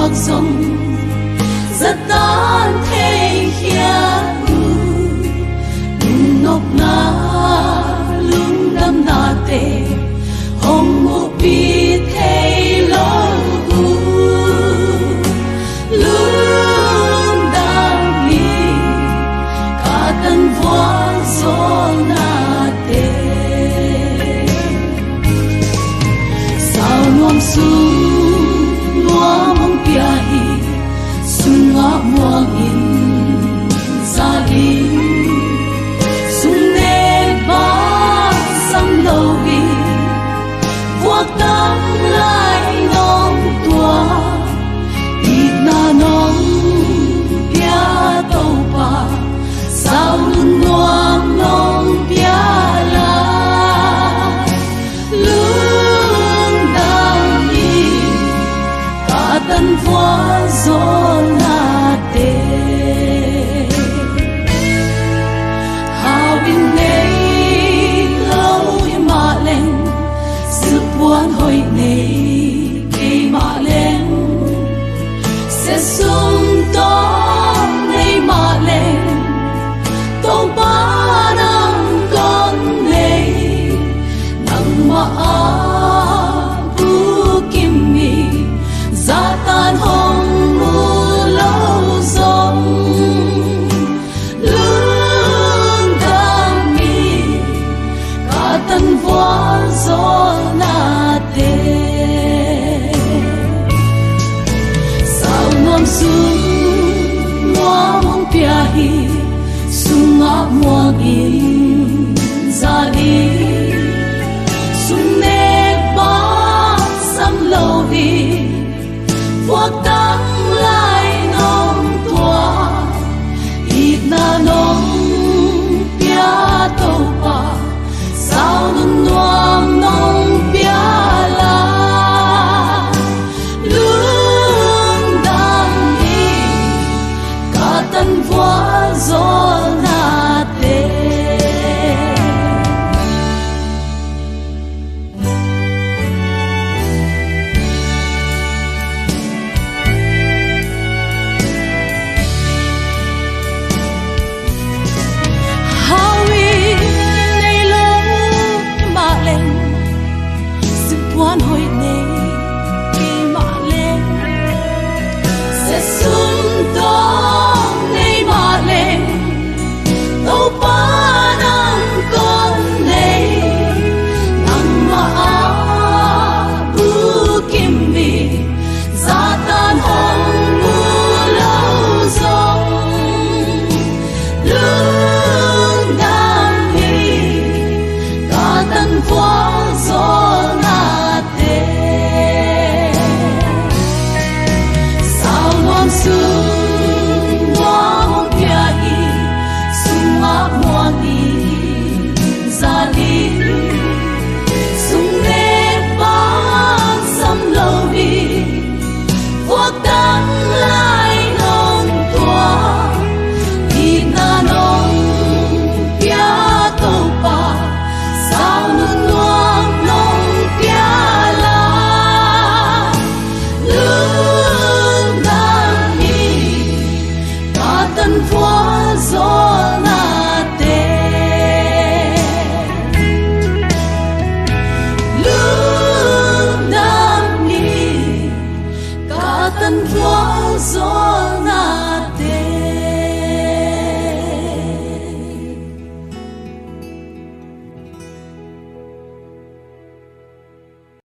hoặc rồng rất tan thế kia nộp na lung đâm na tê hồng ngụ bi thế lâu lung đâm mi cả tân vua gió na tê sao nuông xuống nuông mong bia hi sung ngã muang in gia đình sung nê ba sam lâu vi vuốt tâm lại nong tua ít na nong bia tàu pa sao luôn nuông nong bia la lương đam đi cả tân vua gió na tê hào bình nay lâu mà lên sự buồn hồi này khi mà lên sẽ sung to nay mà lên tô ba nắng con này nắng mà bu kim mi giá tan hồng mù lâu rong lương đam mi cả tân vua gió na tê sao nuông xuống mua mong bia hi sung ngã muang in gia đi sung nê ba sam lâu vi vuốt tâm lại nong tua ít na nong bia tàu pa sao nun nuông nong bia la lương đam đi cả tân vua gió na tê quan hồi này khi mà lên sẽ sung to ngày mà lên đâu ba năm con này nắng mà bu kim mi giá tan hồng mù lâu rong lương đam mi cả tân vua gió sung hoa mong bia hi sung ngã muang in gia đi sung nê ba sam lâu vi vuốt tâm lại nong tua ít na nong bia tàu pa sao nun nuông nong bia la tân vua gió na tê lương đam đi cả tân vua gió